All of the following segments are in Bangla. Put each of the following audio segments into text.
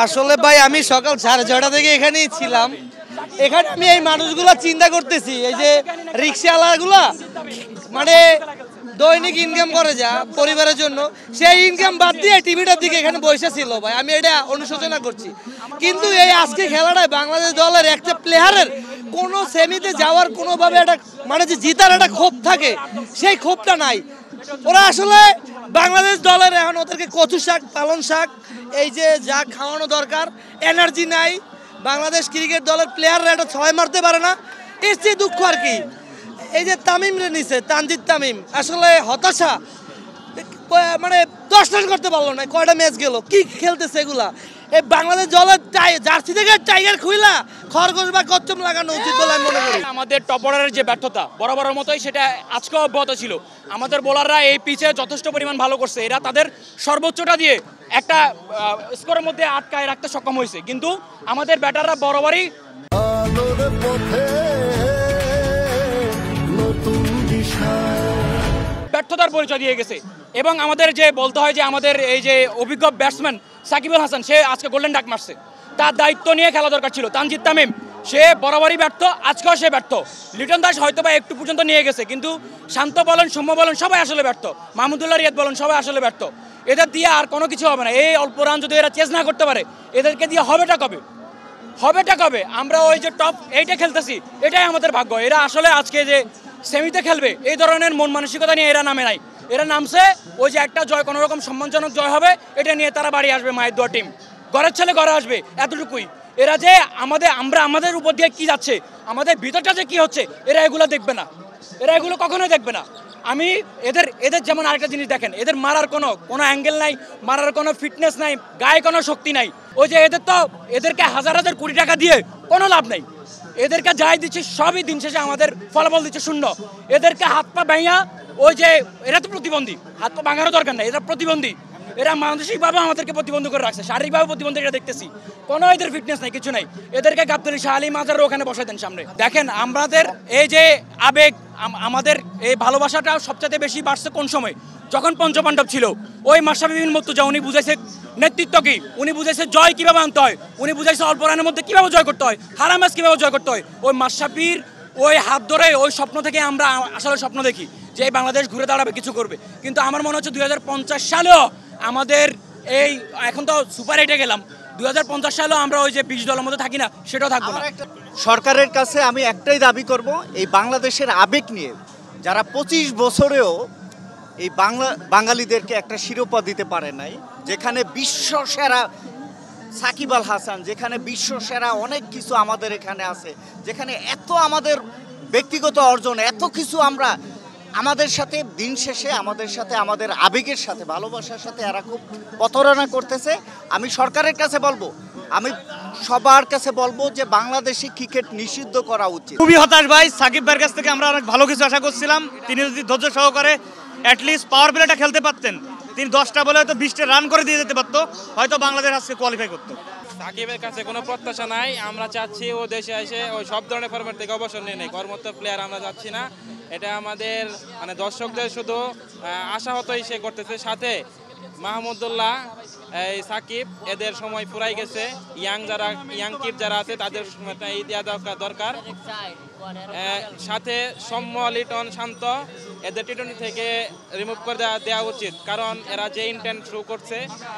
আসলে ভাই আমি সকাল 6:30 থেকে এখানেই ছিলাম। এখানে আমি এই মানুষগুলো চিন্তা করতেছি, এই যে রিক্সাওয়ালাগুলো মানে দৈনিক ইনকাম করে যা পরিবারের জন্য, সেই ইনকাম বাদ দিয়ে টিভিটার দিকে এখানে বসে ছিল ভাই। আমি এটা অনুশোচনা করছি। কিন্তু এই আজকে খেলাটায় বাংলাদেশ দলের একটা প্লেয়ারের কোনো সেমিতে যাওয়ার কোনোভাবে একটা মানে যে জিতার একটা ক্ষোভ থাকে, সেই ক্ষোভটা নাই। ওরা আসলে বাংলাদেশ দলের এখন ওদেরকে কচু শাক, পালন শাক, এই যে যা খাওয়ানো দরকার, এনার্জি নাই। বাংলাদেশ ক্রিকেট দলের প্লেয়াররা এটা 6 মারতে পারে না, এর চেয়ে দুঃখ আর কি। এই যে তামিম রে নিছে, তানজিদ তামিম আসলে হতাশা। মানে 10 রান করতে পারলো না, কয়টা ম্যাচ গেল, কি খেলতেছে এগুলা। এই বাংলাদেশ দলের জার্সি থেকে টাইগার খুইলা খরগোশ বা কচ্চম লাগানো উচিত বলে আমি মনে করি। আমাদের টপ অর্ডারের যে ব্যর্থতা বরাবরের মতোই সেটা আজকেও অব্যাহত ছিল। আমাদের বোলাররা এই পিচে যথেষ্ট পরিমাণ ভালো করছে, এরা তাদের সর্বোচ্চটা দিয়ে একটা স্কোরের মধ্যে আটকায় রাখতে সক্ষম হয়েছে। কিন্তু আমাদের ব্যাটাররা বরাবরই ব্যর্থতার পরিচয় দিয়ে গেছে। এবং আমাদের যে বলতে হয় যে আমাদের এই যে অভিজ্ঞ ব্যাটসম্যান সাকিব আল হাসান, সে আজকে গোল্ডেন ডাক মারছে, তার দায়িত্ব নিয়ে খেলা দরকার ছিল। তানজিদ তামিম সে বরাবরই ব্যর্থ, আজকেও সে ব্যর্থ। লিটন দাস হয়তো বা একটু পর্যন্ত নিয়ে গেছে, কিন্তু শান্ত বলেন, সৌম্য বলেন, সবাই আসলে ব্যর্থ। মাহমুদুল্লাহ রিয়াদ বলেন, সবাই আসলে ব্যর্থ। এদের দিয়ে আর কোনো কিছু হবে না। এই অল্প রান যদি এরা চেস না করতে পারে, এদেরকে দিয়ে হবেটা কবে? হবেটা কবে? আমরা ওই যে টপ 8-এ খেলতেছি, এটাই আমাদের ভাগ্য। এরা আসলে আজকে যে সেমিতে খেলবে এই ধরনের মন মানসিকতা নিয়ে এরা নামে নাই। এরা নামছে ওই যে একটা জয়, কোনো রকম সম্মানজনক জয় হবে, এটা নিয়ে তারা বাড়ি আসবে। মায়ের দোয়া টিম, ঘরের ছেলে ঘরে আসবে, এতটুকুই। এরা যে আমাদের উপর দিয়ে কি যাচ্ছে, আমাদের ভিতরটা যে কি হচ্ছে, এরা এগুলো দেখবে না, এরা এগুলো কখনোই দেখবে না। আমি এদের যেমন আরেকটা জিনিস দেখেন, এদের মারার কোনো অ্যাঙ্গেল নাই, মারার কোনো ফিটনেস নাই, গায়ে কোনো শক্তি নাই। ওই যে এদেরকে হাজার হাজার কোটি টাকা দিয়ে কোনো লাভ নাই। এদেরকে যাই দিচ্ছে সবই দিন শেষে আমাদের ফলাফল দিচ্ছে শূন্য। এদেরকে হাত পা ভাঙা, ওই যে এরা তো প্রতিবন্ধী, হাত পা ভাঙারও দরকার নাই, এরা প্রতিবন্ধী। এরা মানসিকভাবে আমাদেরকে প্রতিবন্ধী করে রাখছে, শারীরিকভাবে প্রতিবন্ধী এটা দেখতেছি। কোনো এদের ফিটনেস নাই, কিছু নাই। এদেরকে গাবতলী শাহ আলী মাজার ওখানে বসাই দেন সামনে। দেখেন আমাদের এই যে আবেগ, আমাদের এই ভালোবাসাটা সবচেয়ে বেশি বাড়ছে কোন সময়? যখন পঞ্চপাণ্ডব ছিল, ওই মাশরাফি বিন মুর্তজা উনি বুঝাইছে নেতৃত্ব কি, উনি বুঝাইছে জয় কিভাবে আনতে হয়, উনি বুঝাইছে অল্প রানের মধ্যে কিভাবে জয় করতে হয়, হারা ম্যাচ কিভাবে জয় করতে হয়। ওই মাশরাফির ওই হাত ধরে ওই স্বপ্ন থেকে আমরা আসলে স্বপ্ন দেখি যে এই বাংলাদেশ ঘুরে দাঁড়াবে, কিছু করবে। কিন্তু আমার মনে হচ্ছে 2050 সালেও আমাদের এই, এখন তো সুপার 8-এ গেলাম, 2050 সালেও আমরা ওই যে 20 দলের মধ্যে থাকি না, সেটাও থাকবো না। সরকারের কাছে আমি একটাই দাবি করব, এই বাংলাদেশের আবেগ নিয়ে যারা 25 বছরেও এই বাঙালিদেরকে একটা শিরোপা দিতে পারে নাই, যেখানে বিশ্ব সেরা সাকিব আল হাসান, যেখানে বিশ্ব সেরা অনেক কিছু আমাদের এখানে আছে, যেখানে এত আমাদের ব্যক্তিগত অর্জন, এত কিছু আমরা, আমাদের সাথে দিন শেষে আমাদের সাথে আমাদের আবেগের সাথে ভালোবাসার সাথে এরা খুব প্রতারণা করতেছে। আমি সরকারের কাছে বলবো, আমি সবার কাছে বলবো যে বাংলাদেশি ক্রিকেট নিষিদ্ধ করা উচিত। খুবই হতাশ ভাই, সাকিব ভাইয়ের কাছ থেকে আমরা অনেক ভালো কিছু আশা করছিলাম। তিনি যদি ধৈর্য সহকারে অ্যাটলিস্ট পাওয়ার প্লেটা খেলতে পারতেন, তিনি 10টা বলে হয়তো 20টা রান করে দিয়ে যেতে পারতো, হয়তো বাংলাদেশ আজকে কোয়ালিফাই করতো। সাকিবের কাছে কোনো প্রত্যাশা নাই। আমরা চাচ্ছি ও দেশে এসে ওই সব ধরনের ফরম্যাট থেকে অবসর নিয়ে নেই। কর্মরত প্লেয়ার আমরা চাচ্ছি না। এটা আমাদের মানে দর্শকদের শুধু আশাহতই সে করতেছে। সাথে মাহমুদুল্লাহ, এই সাকিব, এদের সময় ফুরাই গেছে। ইয়াং কিড যারা আছে তাদের এই দেওয়া দরকার। সাথে সৌম্য, লিটন, শান্ত, এদের টি-20 থেকে রিমুভ করে দেওয়া উচিত। কারণ এরা যে ইন্টেন্ট শো করছে,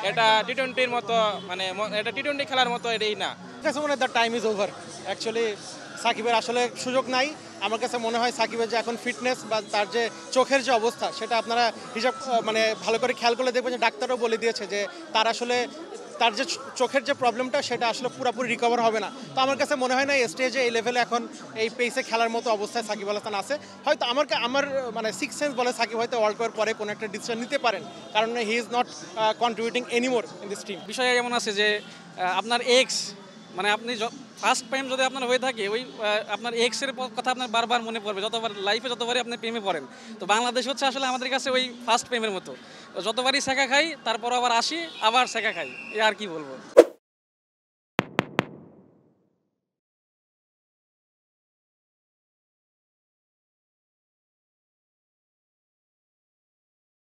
এটা টি-20-র মতো, মানে এটা টি-20 খেলার মতো এটাই না। The time is over. Actually সাকিবের আসলে সুযোগ নাই। আমার কাছে মনে হয় সাকিবের যে এখন ফিটনেস বা তার যে চোখের যে অবস্থা, সেটা আপনারা হিসাব মানে ভালো করে খেয়াল করলে দেখবেন যে ডাক্তারও বলে দিয়েছে যে তার আসলে তার যে চোখের যে প্রবলেমটা, সেটা আসলে পুরোপুরি রিকভার হবে না। তো আমার কাছে মনে হয় না এই স্টেজে, এই লেভেলে এখন এই পেসে খেলার মতো অবস্থায় সাকিব আল হাসান আছে। হয়তো আমার মানে সিক্স সেন্স বলে সাকিব হয়তো ওয়ার্ল্ড কাপের পরে কোনো একটা ডিসিশন নিতে পারেন, কারণ he is not contributing anymore in this team. বিষয় এমন আছে যে আপনার এক্স, মানে আপনি ফার্স্ট টাইম যদি আপনার হয়ে থাকে, ওই আপনার এক্সের কথা আপনার বারবার মনে পড়বে, যতবার লাইফে যতবারই আপনি প্রেমে পড়েন। তো বাংলাদেশ হচ্ছে আসলে আমাদের কাছে ওই ফার্স্ট প্রেমের মতো, যতবারই শেখা খাই, তারপর আবার আসি, আবার শেখা খাই, এ আর কি বলবো।